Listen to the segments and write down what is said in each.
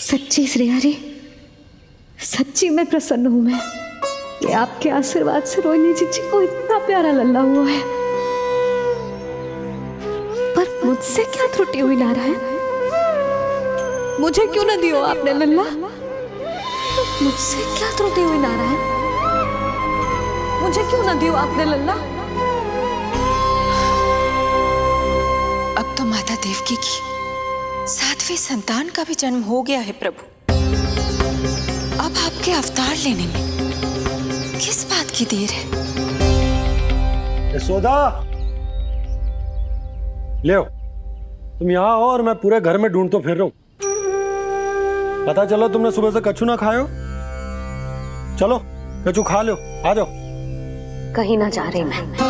सच्ची श्रेया जी, सच्ची में प्रसन्न हूं मैं कि आपके आशीर्वाद से रोहिणी जीजी को इतना प्यारा लल्ला हुआ है। पर मुझसे क्या त्रुटि हुई नारायण? मुझे क्यों न दियो आपने लल्ला? मुझसे क्या त्रुटि हुई नारायण? मुझे क्यों न दियो आपने लल्ला? अब तो माता देवकी की 7वीं संतान का भी जन्म हो गया है प्रभु। अब आपके अवतार लेने में किस बात की देर है? यशोदा, ले आओ। तुम यहाँ आओ और मैं पूरे घर में ढूंढतो फिर रहा हूँ। पता चला तुमने सुबह से कछू ना खाए हो। चलो कछू खा लो, आ जाओ। कहीं ना जा रही मैं।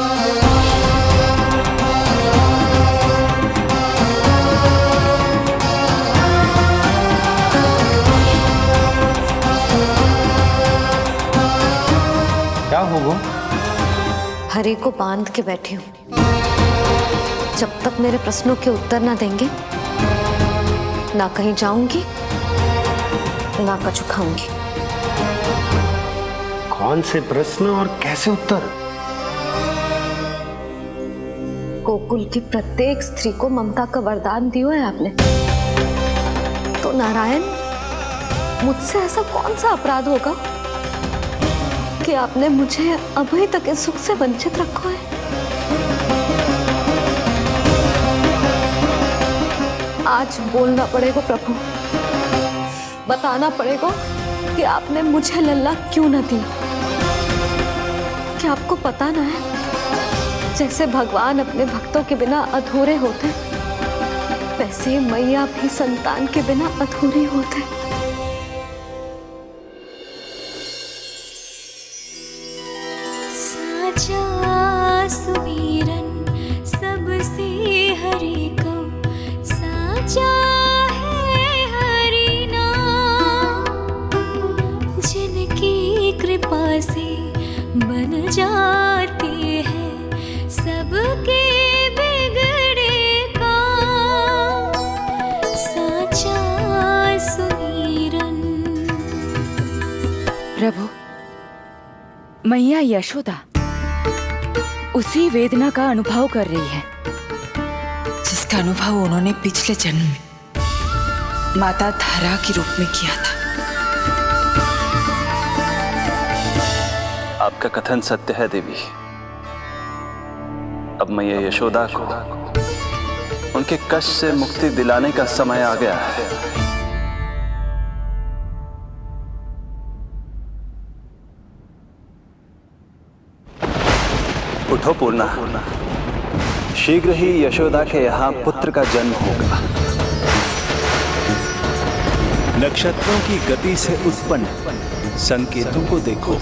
क्या हो वो? हरि को बांध के बैठी हूँ। जब तक मेरे प्रश्नों के उत्तर ना देंगे, ना कहीं जाऊंगी, ना कछु खाऊंगी। कौन से प्रश्न और कैसे उत्तर? गोकुल की प्रत्येक स्त्री को ममता का वरदान दिया है आपने, तो नारायण मुझसे ऐसा कौन सा अपराध होगा कि आपने मुझे अभी तक इस सुख से वंचित रखा है? आज बोलना पड़ेगा प्रभु, बताना पड़ेगा कि आपने मुझे लल्ला क्यों न दी। क्या आपको पता ना है, जैसे भगवान अपने भक्तों के बिना अधूरे होते, वैसे ही मैया भी संतान के बिना अधूरी होते। साचा सुमिरन सबसे हरि को, साचा है हरि नाम, जिनकी कृपा से बन जाती है सबके बिगड़े काम। साचा सुमिरन। प्रभु, मैया यशोदा उसी वेदना का अनुभव कर रही है जिसका अनुभव उन्होंने पिछले जन्म में माता धारा के रूप में किया था। आपका कथन सत्य है देवी। अब मैया यशोदा को उनके कष्ट से मुक्ति दिलाने का समय आ गया है। उठो पूर्णा, शीघ्र ही यशोदा के यहाँ पुत्र का जन्म होगा। नक्षत्रों की गति से उत्पन्न संकेतों को देखो।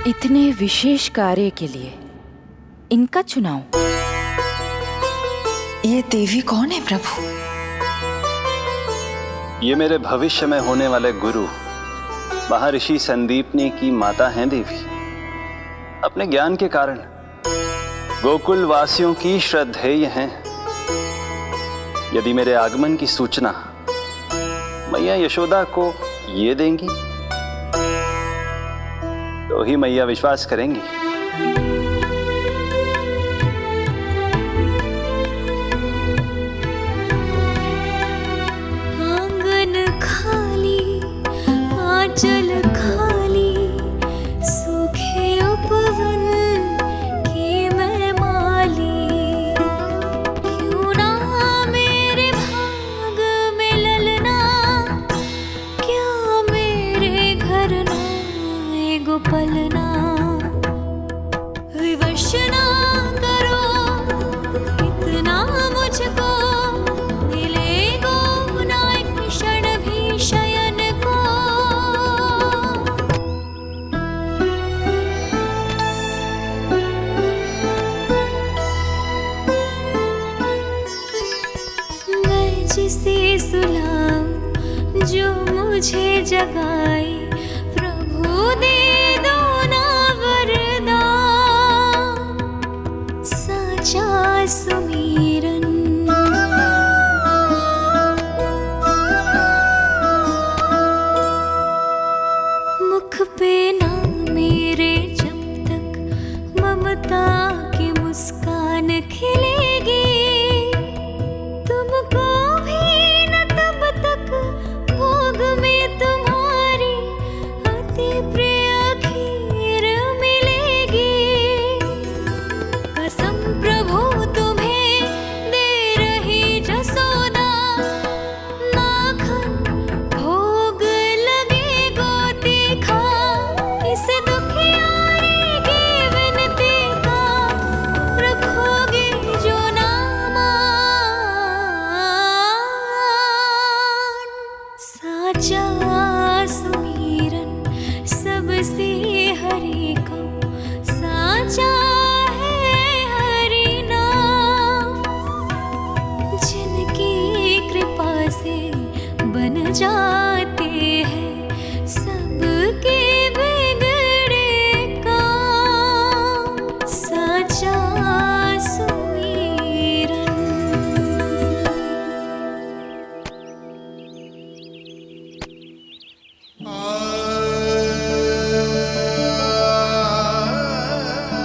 इतने विशेष कार्य के लिए इनका चुनाव। ये देवी कौन है प्रभु? ये मेरे भविष्य में होने वाले गुरु महर्षि संदीपनी की माता हैं देवी। अपने ज्ञान के कारण गोकुल वासियों की श्रद्धेय हैं। यदि मेरे आगमन की सूचना मैया यशोदा को ये देंगी तो ही मैया विश्वास करेंगी। आंगन खाली, आंचल खाली, सूखे उपवन की मैं माली। क्यों ना मेरे भाग में ललना, क्या मेरे घर ना एगो पलना। मुझे जगाए प्रभु दे दो ना वरदान साचा सुमीरन मुख पे ना मेरे जब तक ममता की मुस्कान खिलेगी तुमको भी न तब तक भोग में तुम्हारी अति प्रिय खीर मिलेगी कसम प्रभु तुम्हें दे रही जसोदा माखन भोग लगेगो तीखा इस दुखियारी की विनती का रखोगे जो नामान साचा सुमीरन सबसे हरि को साचा है हरि नाम जिनकी कृपा से बन जाते हैं सबके बिगड़े काम साचा सुमीरन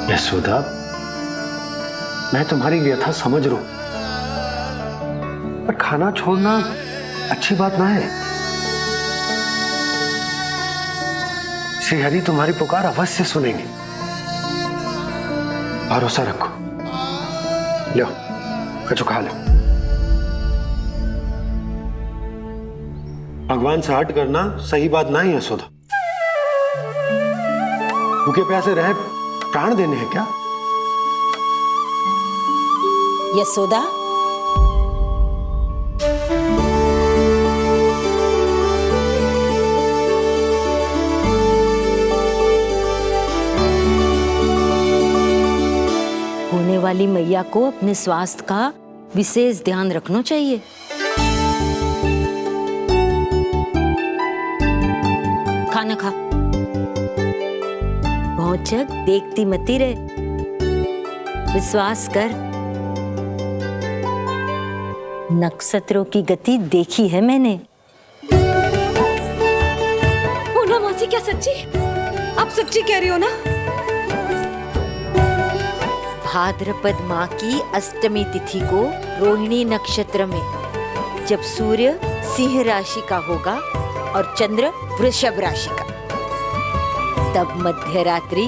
यशोदा, मैं तुम्हारी व्यथा समझ रहा हूं, पर खाना छोड़ना अच्छी बात ना है। श्री हरि तुम्हारी पुकार अवश्य सुनेंगे, भरोसा रखो। लो कछु खा लो। भगवान से हट करना सही बात ना ही यशोदा। भूखे प्यासे रहे प्राण देने हैं क्या? यशोदा, होने वाली मैया को अपने स्वास्थ्य का विशेष ध्यान रखना चाहिए। खाना खा, भौचक देखती मती रहे, विश्वास कर। नक्षत्रों की गति देखी है मैंने। पूना मौसी, क्या सच्ची? आप सच्ची कह रही हो ना? भाद्रपद माह की अष्टमी तिथि को रोहिणी नक्षत्र में जब सूर्य सिंह राशि का होगा और चंद्र वृषभ राशि का, तब मध्य रात्रि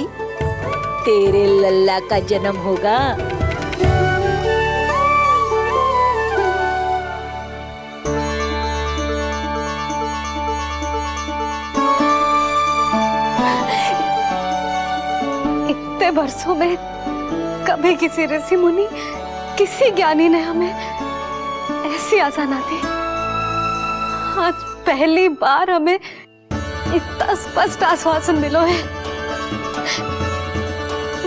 तेरे लल्ला का जन्म होगा। इतने वर्षों में कभी किसी ऋषि मुनि, किसी ज्ञानी ने हमें ऐसी आशा ना दी। आज पहली बार हमें इतना स्पष्ट आश्वासन मिलो है।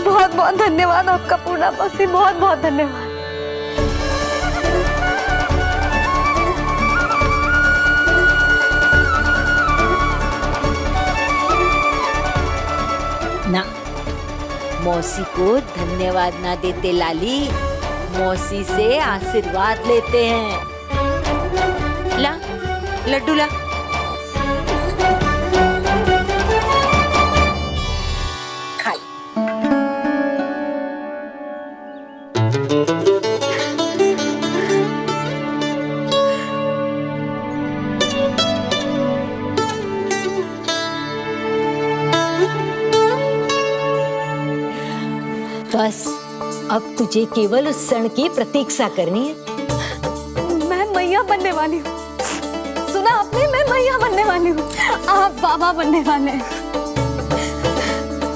बहुत बहुत धन्यवाद आपका पूर्णा मौसी, बहुत बहुत धन्यवाद। ना, मौसी को धन्यवाद ना देते लाली, मौसी से आशीर्वाद लेते हैं। ला लड्डू ला। खा ले। बस अब तुझे केवल उस क्षण की प्रतीक्षा करनी है। मैं मैया बनने वाली हूँ। सुना आपने? मैं मैया बनने वाली हूँ, आप बाबा बनने वाले हैं।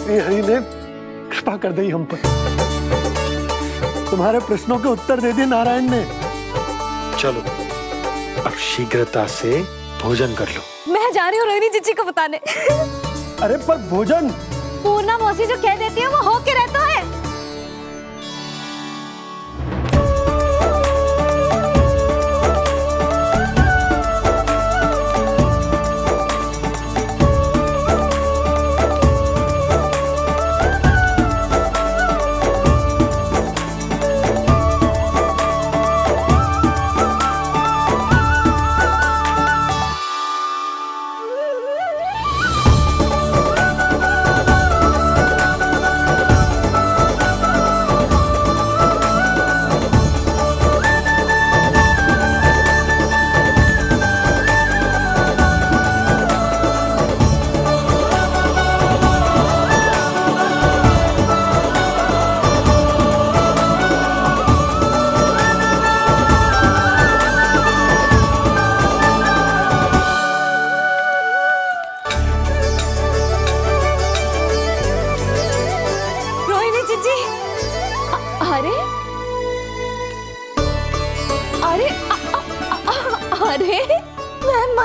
श्री हरि ने कृपा कर दी हम पर, तुम्हारे प्रश्नों के उत्तर दे दिए नारायण ने। चलो अब शीघ्रता से भोजन कर लो। मैं जा रही हूँ रोहिणी जीजी को बताने। अरे पर भोजन पूर्णा मौसी जो कह देती है वो हो के रहता है।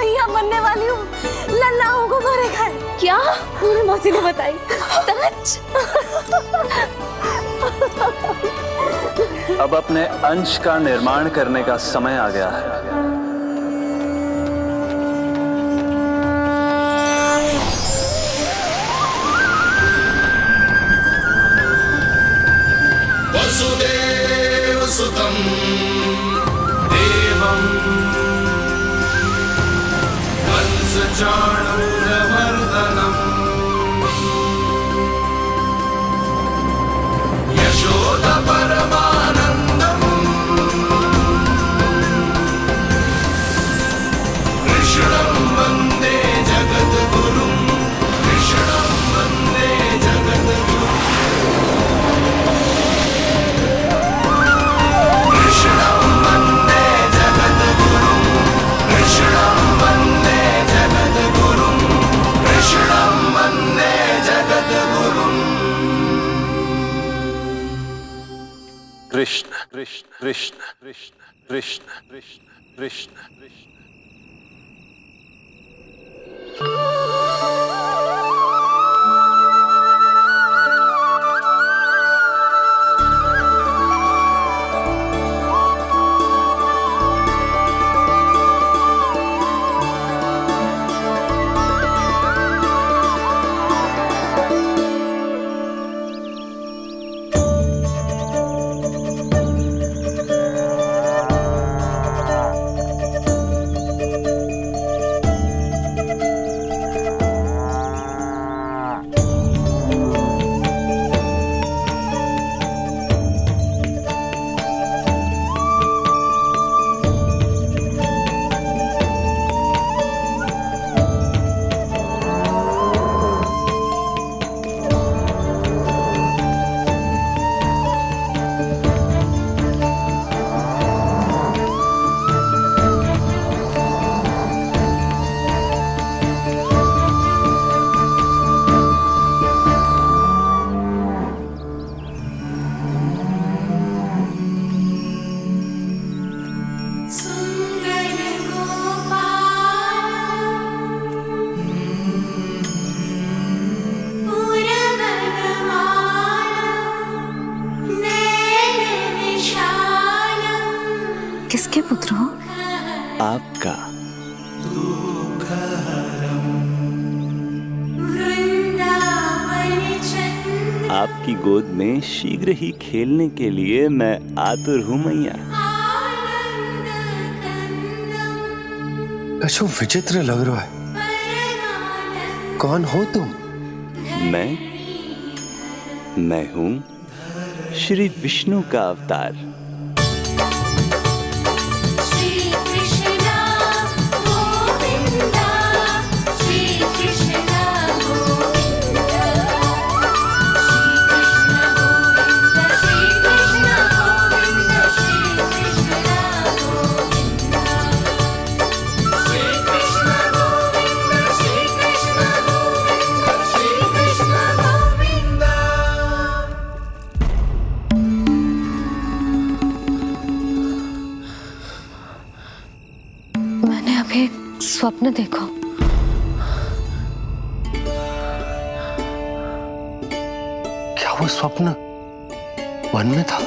मैया बनने वाली हूँ, लल्लाओं को मारेगा। क्या? पूरी मौसी ने बताई। सच? अब अपने अंश का निर्माण करने का समय आ गया है। वसुदेव सुतं देवं कंसचाणूरमर्दनम् यशोदा परमानन्दम् कृष्णं वन्दे जगद्गुरुं कृष्णं वन्दे जगद्गुरुं कृष्णं वन्दे जगद्गुरुं कृष्णं वन्दे जगद्गुरुं कृष्णं वन्दे जगद्गुरुं कृष्ण कृष्ण कृष्ण कृष्ण कृष्ण कृष्ण कृष्ण कृष्ण। किसके पुत्र हो? आपका। आपकी गोद में शीघ्र ही खेलने के लिए मैं आतुर हूँ मैया। कछु विचित्र लग रहा है। कौन हो तुम? मैं हूँ श्री विष्णु का अवतार। मैंने अभी एक स्वप्न देखा। क्या वो स्वप्न वन में था?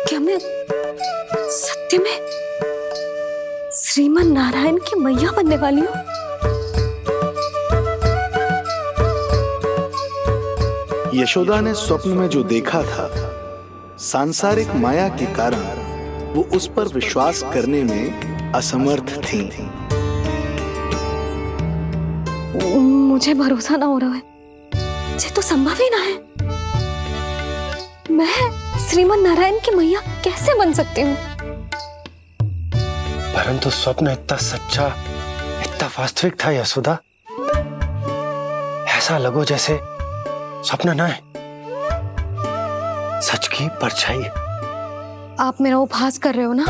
क्या मैं सत्य में श्रीमन नारायण की मैया बनने वाली हूँ? यशोदा ने स्वप्न में जो देखा था, सांसारिक माया के कारण वो उस पर विश्वास करने में असमर्थ थी। मुझे भरोसा ना हो रहा है। ये तो संभव ही ना है। मैं श्रीमन नारायण की मैया कैसे बन सकती हूँ? परंतु स्वप्न इतना सच्चा, इतना वास्तविक था यशोदा। ऐसा लगो जैसे स्वप्न ना है, सच की परछाई। आप मेरा उपहास कर रहे हो ना?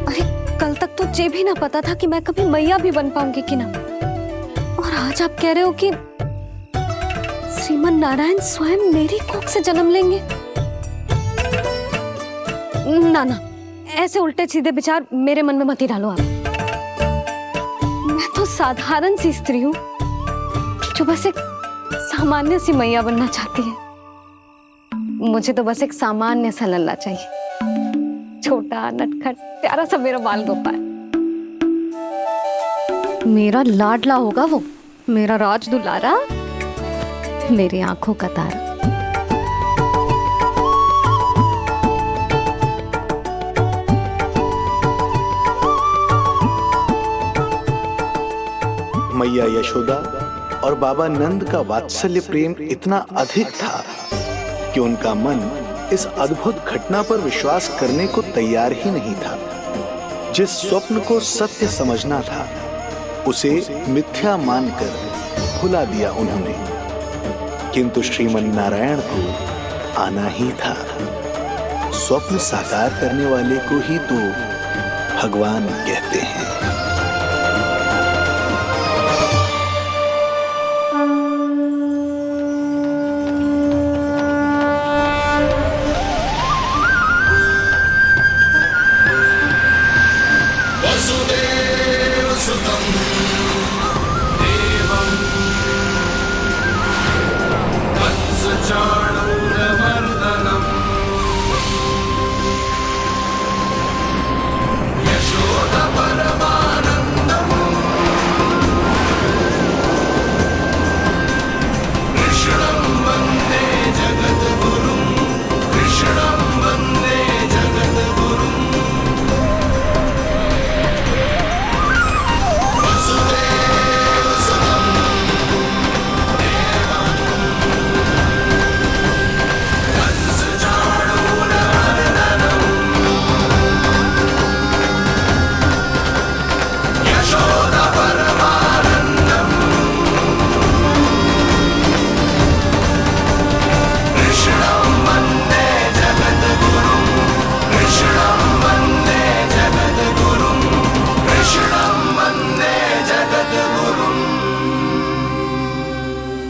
अरे कल तक तो ये भी ना पता था कि मैं कभी मैया भी बन पाऊंगी कि ना। और आज आप कह रहे हो कि श्रीमन नारायण स्वयं मेरी कोख से जन्म लेंगे। ना ना, ऐसे उल्टे सीधे विचार मेरे मन में मत ही डालो आप। मैं तो साधारण सी स्त्री हूँ जो बस एक सामान्य सी मैया बनना चाहती है। मुझे तो बस एक सामान्य सा लल्ला चाहिए, छोटा नटखट प्यारा सा मेरा बाल गोपाल। मेरा लाडला होगा वो, मेरा राज दुलारा, मेरी आंखों का तारा। मैया यशोदा और बाबा नंद का वात्सल्य प्रेम इतना अधिक था कि उनका मन इस अद्भुत घटना पर विश्वास करने को तैयार ही नहीं था। जिस स्वप्न को सत्य समझना था उसे मिथ्या मानकर भुला दिया उन्होंने, किंतु श्रीमन नारायण को आना ही था। स्वप्न साकार करने वाले को ही तो भगवान कहते हैं।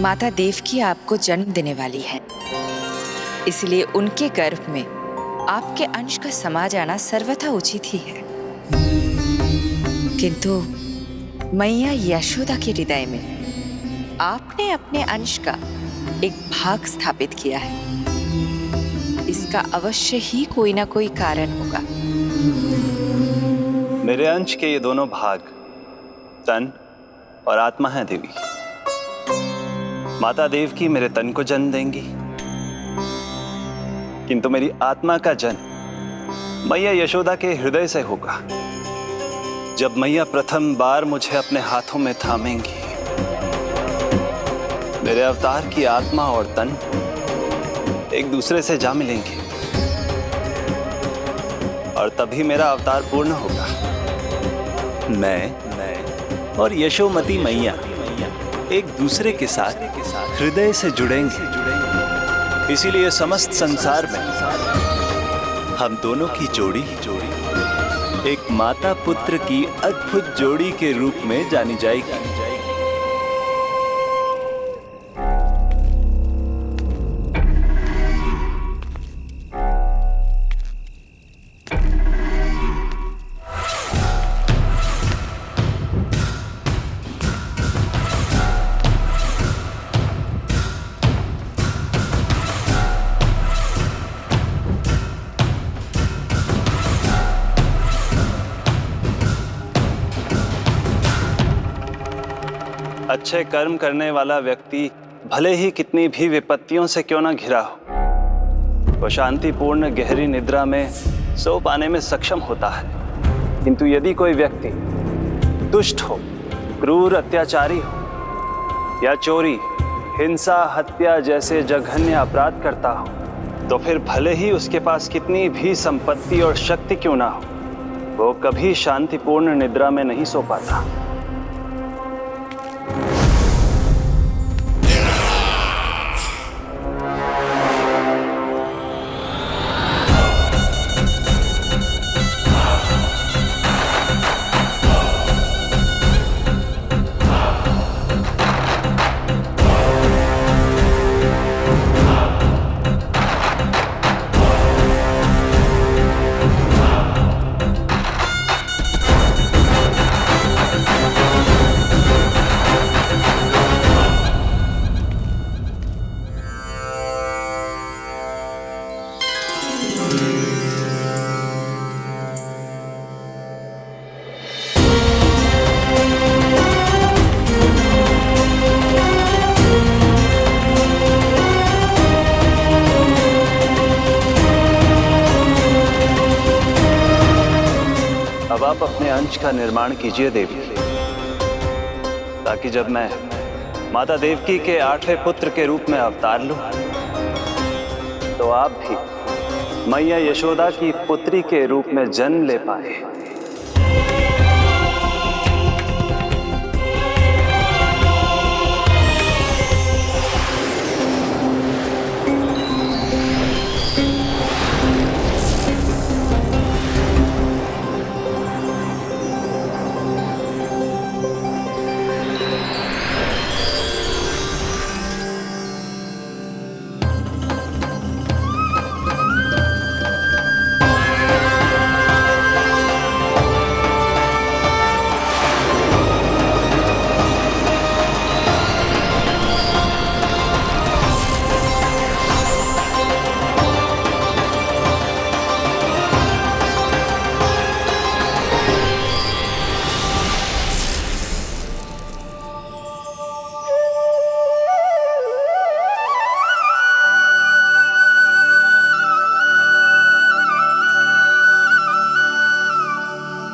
माता देवकी आपको जन्म देने वाली है, इसलिए उनके गर्भ में आपके अंश का समा जाना सर्वथा उचित ही है। किंतु मैया यशोदा के हृदय में आपने अपने अंश का एक भाग स्थापित किया है। इसका अवश्य ही कोई ना कोई कारण होगा। मेरे अंश के ये दोनों भाग तन और आत्मा हैं देवी। माता देवकी मेरे तन को जन्म देंगी, किंतु मेरी आत्मा का जन्म मैया यशोदा के हृदय से होगा। जब मैया प्रथम बार मुझे अपने हाथों में थामेंगी, मेरे अवतार की आत्मा और तन एक दूसरे से जा मिलेंगे और तभी मेरा अवतार पूर्ण होगा। मैं और यशोमती मैया एक दूसरे के साथ हृदय से जुड़ेंगे। इसीलिए समस्त संसार में हम दोनों की जोड़ी एक माता पुत्र की अद्भुत जोड़ी के रूप में जानी जाएगी। अच्छे कर्म करने वाला व्यक्ति भले ही कितनी भी विपत्तियों से क्यों ना घिरा हो, वो शांतिपूर्ण गहरी निद्रा में सो पाने में सक्षम होता है। किंतु यदि कोई व्यक्ति दुष्ट हो, क्रूर अत्याचारी हो या चोरी, हिंसा, हत्या जैसे जघन्य अपराध करता हो, तो फिर भले ही उसके पास कितनी भी संपत्ति और शक्ति क्यों ना हो, वो कभी शांतिपूर्ण निद्रा में नहीं सो पाता। अंश का निर्माण कीजिए देवी, ताकि जब मैं माता देवकी के 8वें पुत्र के रूप में अवतार लूं, तो आप भी मैया यशोदा की पुत्री के रूप में जन्म ले पाए।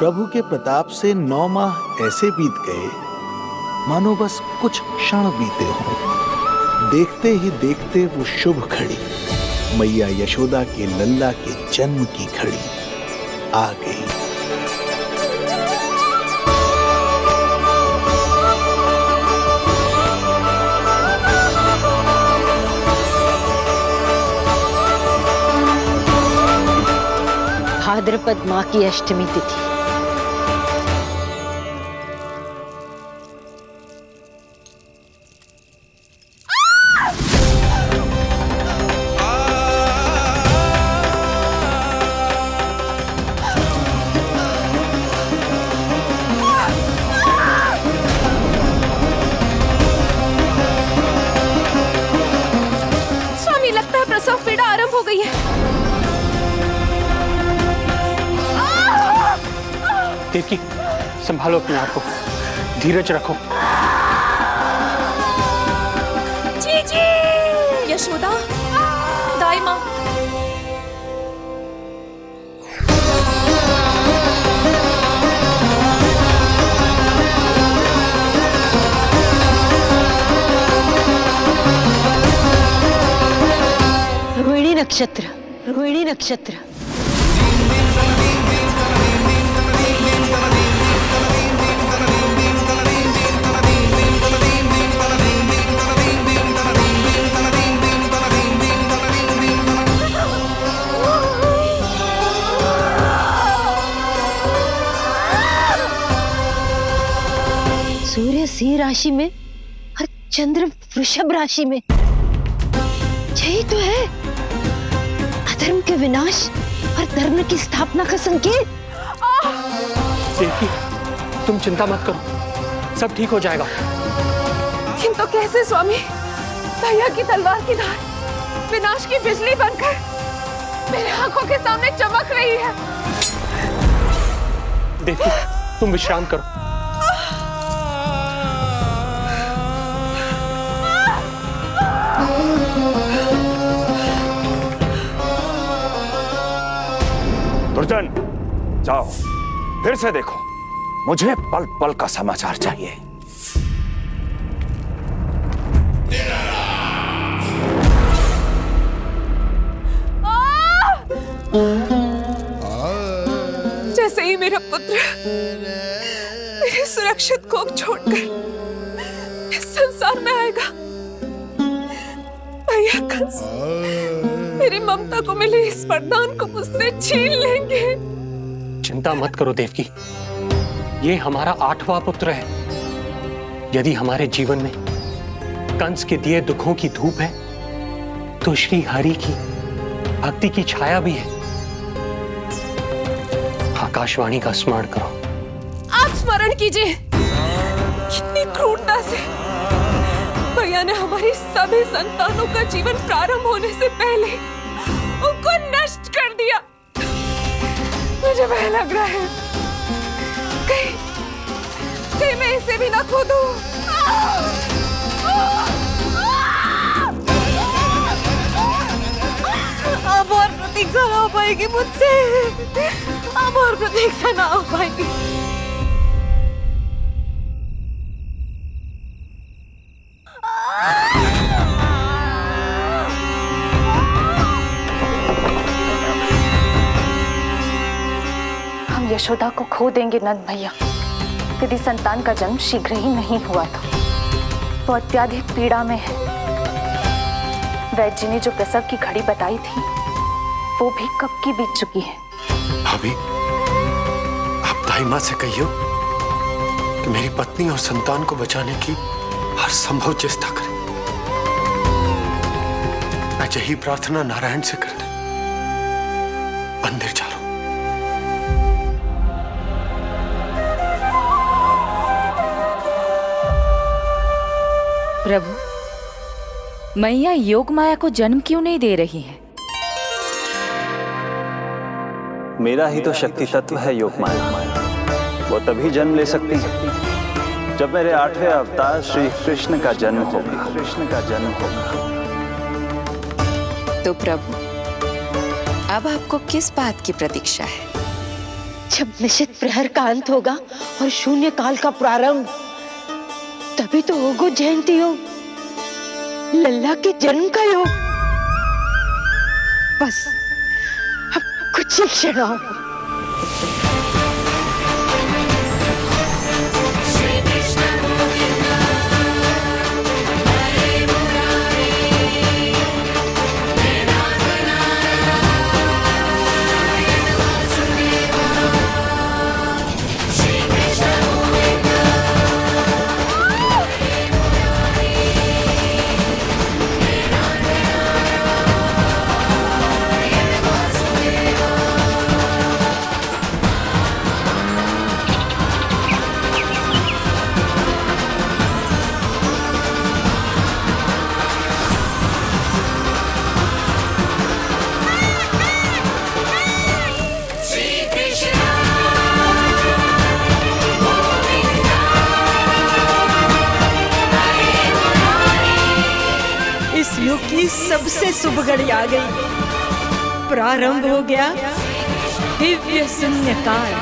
प्रभु के प्रताप से 9 माह ऐसे बीत गए मानो बस कुछ क्षण बीते हों। देखते ही देखते वो शुभ घड़ी, मैया यशोदा के लल्ला के जन्म की घड़ी आ गई। भाद्रपद माह की अष्टमी तिथि। स्वामी, लगता है प्रसव पीड़ा आरंभ हो गई है। देवकी, संभालो अपने आप को, धीरज रखो। जी जी। यशोदा, दाई माँ। रोहिणी नक्षत्र, रोहिणी नक्षत्र। सूर्य सिंह राशि में और चंद्र वृषभ राशि में। यही तो है अधर्म के विनाश और धर्म की स्थापना का संकेत। देवकी, तुम चिंता मत करो, सब ठीक हो जाएगा। किंतु कैसे स्वामी? भैया की तलवार की धार विनाश की बिजली बनकर मेरे आंखों के सामने चमक रही है। देवकी, तुम विश्राम करो। दुर्जन, जाओ फिर से देखो, मुझे पल पल का समाचार चाहिए। जैसे ही मेरा पुत्र मेरे सुरक्षित कोख छोड़कर इस संसार में आएगा, भैया कंस मेरी ममता को मिले इस वरदान को मुझसे छीन लेंगे। चिंता मत करो देवकी, ये हमारा 8वां पुत्र है। यदि हमारे जीवन में कंस के दिए दुखों की धूप है, तो श्री हरि की भक्ति की छाया भी है। आकाशवाणी का स्मरण करो। आप स्मरण कीजिए। कितनी क्रूरता से भैया ने हमारी सभी संतानों का जीवन प्रारंभ होने से पहले उनको नष्ट कर दिया। मुझे भय लग रहा है कहीं मैं इसे भी ना खो दूं। अब और प्रतीक्षा ना हो पाएगी मुझसे, अब और प्रतीक्षा ना हो पाएगी। यशोदा को खो देंगे नंद भैया यदि संतान का जन्म शीघ्र ही नहीं हुआ तो। वो अत्यधिक पीड़ा में है। वैद्य जी ने जो प्रसव की घड़ी बताई थी वो भी कब की बीत चुकी है। भाभी, आप दाई माँ से कहियो कि मेरी पत्नी और संतान को बचाने की हर संभव चेष्टा करें। मैं यही प्रार्थना नारायण से करने मंदिर चलो। प्रभु, मैया योग माया को जन्म क्यों नहीं दे रही है? मेरा ही तो शक्ति तत्व है योग माया। वो तभी जन्म ले सकती है जब मेरे 8वें अवतार श्री कृष्ण का जन्म होगा। तो प्रभु, अब आपको किस बात की प्रतीक्षा है? जब निश्चित प्रहर का अंत होगा और शून्य काल का प्रारंभ, तभी तो होगो जयंती योग, लल्ला के जन्म का योग। बस अब कुछ ही क्षणों। इस युग की सबसे शुभ घड़ी आ गई। प्रारंभ हो गया दिव्य शून्य काल।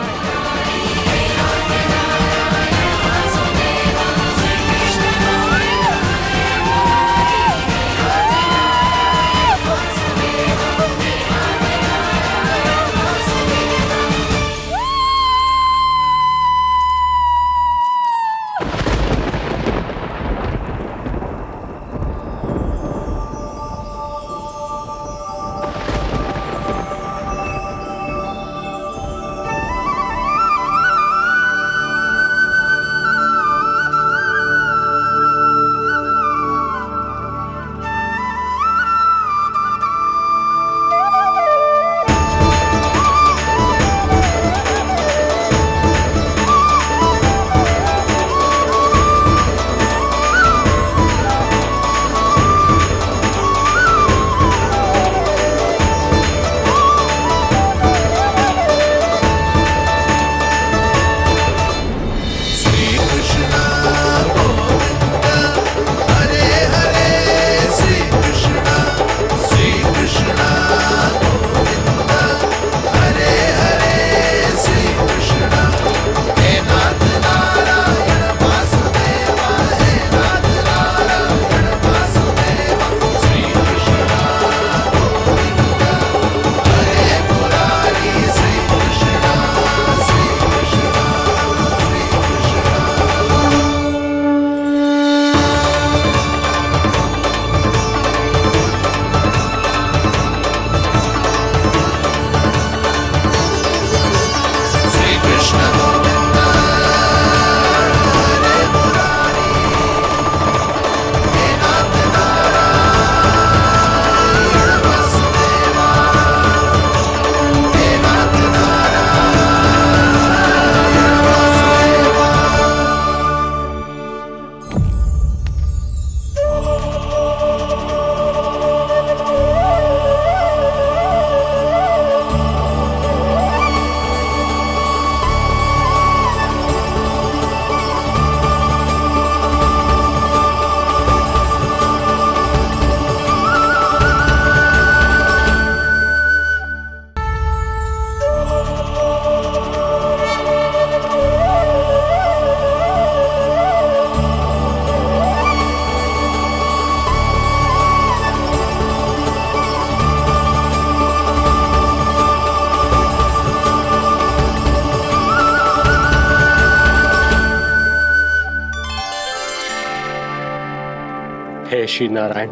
हे श्री नारायण,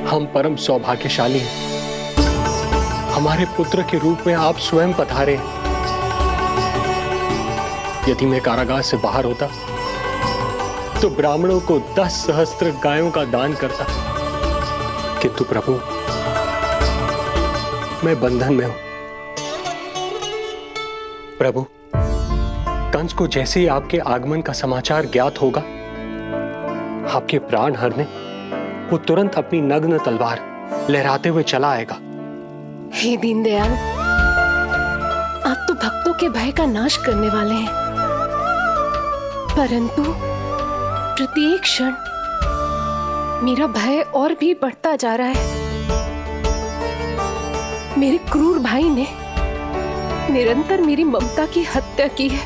हम परम सौभाग्यशाली हैं। हमारे पुत्र के रूप में आप स्वयं पधारे हैं। यदि मैं कारागार से बाहर होता तो ब्राह्मणों को 10 सहस्त्र गायों का दान करता, किंतु प्रभु मैं बंधन में हूं। प्रभु, कंस को जैसे ही आपके आगमन का समाचार ज्ञात होगा, आपके प्राण हरने वो तुरंत अपनी नग्न तलवार लहराते हुए चला आएगा। हे दीनदयाल, आप तो भक्तों के भय का नाश करने वाले हैं, परंतु प्रत्येक क्षण मेरा भय और भी बढ़ता जा रहा है। मेरे क्रूर भाई ने निरंतर मेरी ममता की हत्या की है।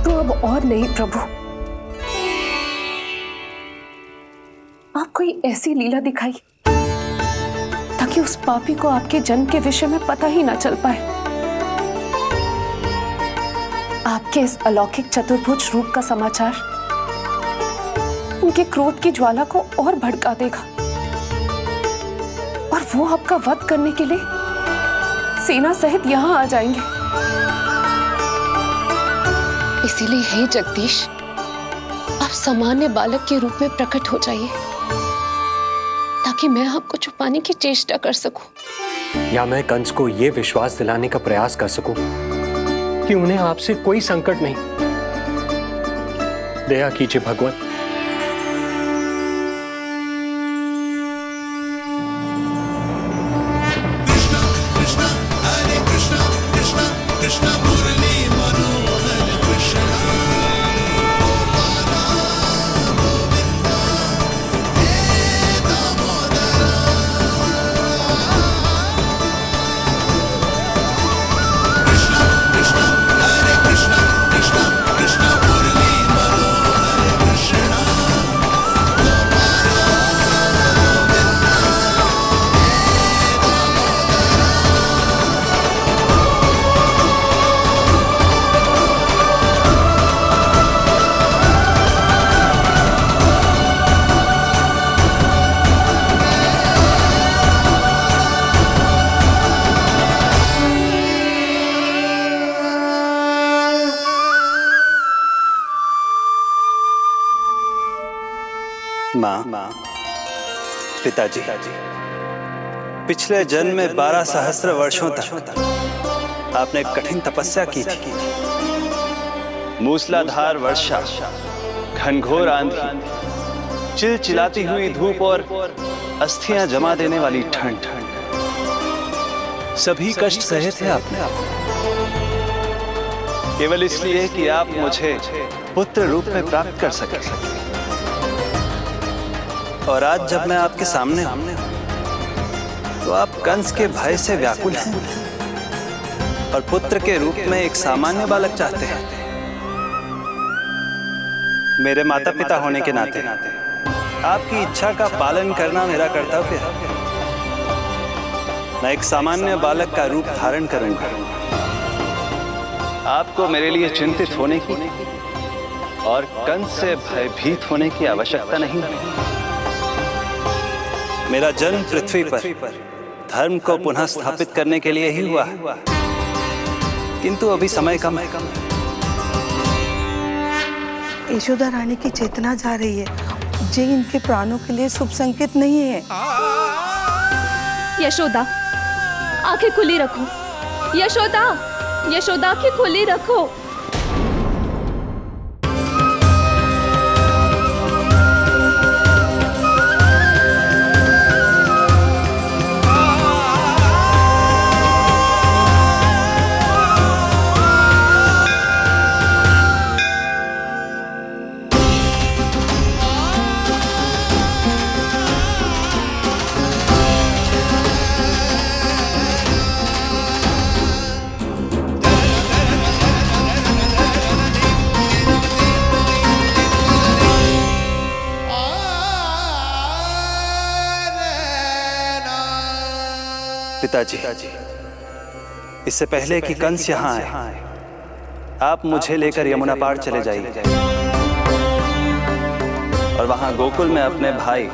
तो अब और नहीं प्रभु, आप कोई ऐसी लीला दिखाई ताकि उस पापी को आपके जन्म के विषय में पता ही ना चल पाए। आपके इस अलौकिक चतुर्भुज रूप का समाचार उनके क्रोध की ज्वाला को और भड़का देगा और वो आपका वध करने के लिए सेना सहित यहां आ जाएंगे। इसीलिए हे जगदीश, आप सामान्य बालक के रूप में प्रकट हो जाइए ताकि मैं आपको छुपाने की चेष्टा कर सकूं। या मैं कंस को यह विश्वास दिलाने का प्रयास कर सकूं कि उन्हें आपसे कोई संकट नहीं। दया कीजिए भगवान। माँ, पिताजी, पिछले जन्म में 12 सहस्त्र वर्षों तक आपने कठिन तपस्या की थी। मूसलाधार वर्षा, घनघोर आंधी, चिलचिलाती हुई धूप और अस्थियां जमा देने वाली ठंड, सभी कष्ट सहे थे आपने, केवल इसलिए कि आप मुझे पुत्र रूप में प्राप्त कर सके। और आज जब मैं आपके सामने हूं तो आप कंस के भय से व्याकुल हैं और पुत्र के रूप में एक सामान्य बालक चाहते हैं। मेरे माता पिता होने के नाते आपकी इच्छा का पालन करना मेरा कर्तव्य है। मैं एक सामान्य बालक का रूप धारण करूंगा। आपको मेरे लिए चिंतित होने की और कंस से भयभीत होने की आवश्यकता नहीं। मेरा जन्म पृथ्वी पर धर्म को पुनः स्थापित करने के लिए ही हुआ है, किंतु अभी समय कम है। यशोदा रानी की चेतना जा रही है, ये इनके प्राणों के लिए शुभ संकेत नहीं है। यशोदा, आंखें खुली रखो। यशोदा, यशोदा आंखें खुली रखो। पिताजी, इससे पहले कि कंस यहाँ आए, आप मुझे लेकर यमुना पार चले जाइए। और वहां गोकुल में अपने भाई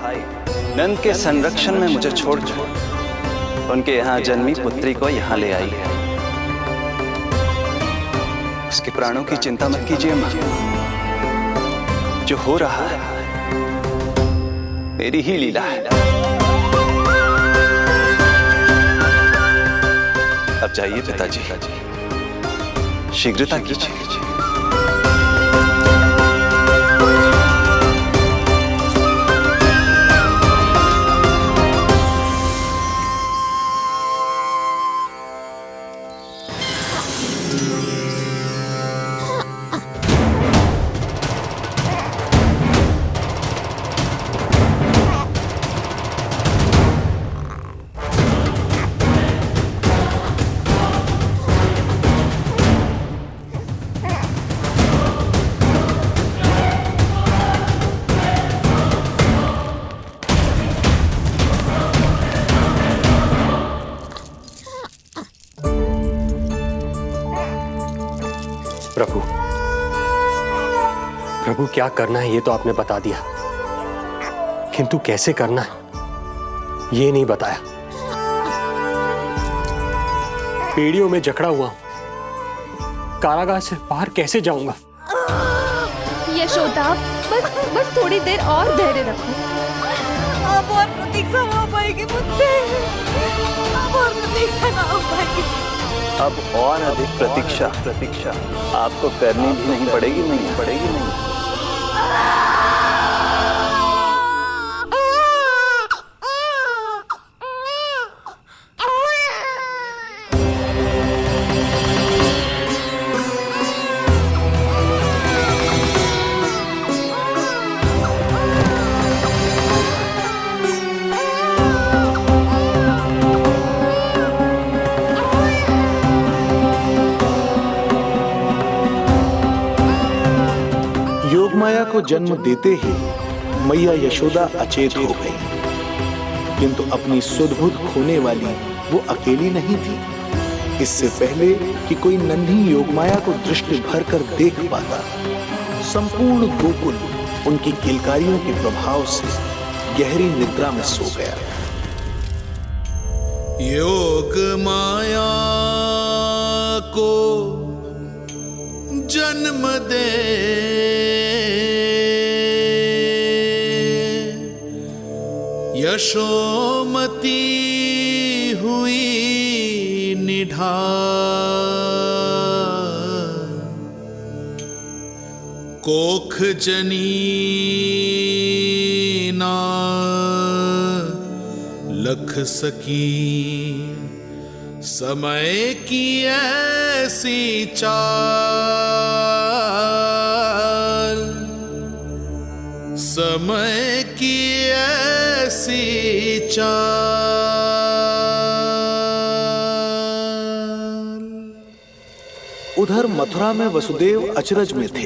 नंद के संरक्षण में मुझे छोड़कर उनके यहाँ जन्मी पुत्री को यहाँ ले आई। उसके प्राणों की चिंता मत कीजिए मां, जो हो रहा है मेरी ही लीला है। अब जाइए पिताजी, शीघ्रता कीजिए। प्रभु, प्रभु क्या करना है ये तो आपने बता दिया, किंतु कैसे करना है ये नहीं बताया। पेड़ियों में जकड़ा हुआ हूं, कारागार से बाहर कैसे जाऊंगा? यशोदा, बस थोड़ी देर और धैर्य रखो। अब और प्रतीक्षा ना हो पाएगी मुझसे, अब और प्रतीक्षा ना हो पाएगी। अब और अधिक प्रतीक्षा आपको करनी भी नहीं पड़ेगी। योगमाया को जन्म देते ही मैया यशोदा अचेत हो गई, किंतु अपनी सुध-बुध खोने वाली वो अकेली नहीं थी। इससे पहले कि कोई नन्ही योगमाया को दृष्टि भर कर देख पाता, संपूर्ण गोकुल उनकी किलकारियों के प्रभाव से गहरी निद्रा में सो गया। योग माया को जन्म दे यशोमती हुई निढाल, कोख जनी ना लख सकी, समय की ऐसी चाल, समय की ऐसी चाल। उधर मथुरा में वसुदेव अचरज में थे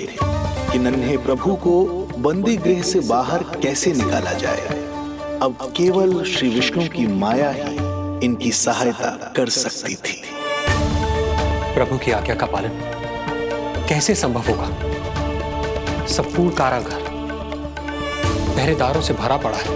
कि नन्हे प्रभु को बंदी गृह से बाहर कैसे निकाला जाए। अब केवल श्री विष्णु की माया ही इनकी सहायता कर सकती थी। प्रभु की आज्ञा का पालन कैसे संभव होगा? संपूर्ण कारागार पहरेदारों से भरा पड़ा है।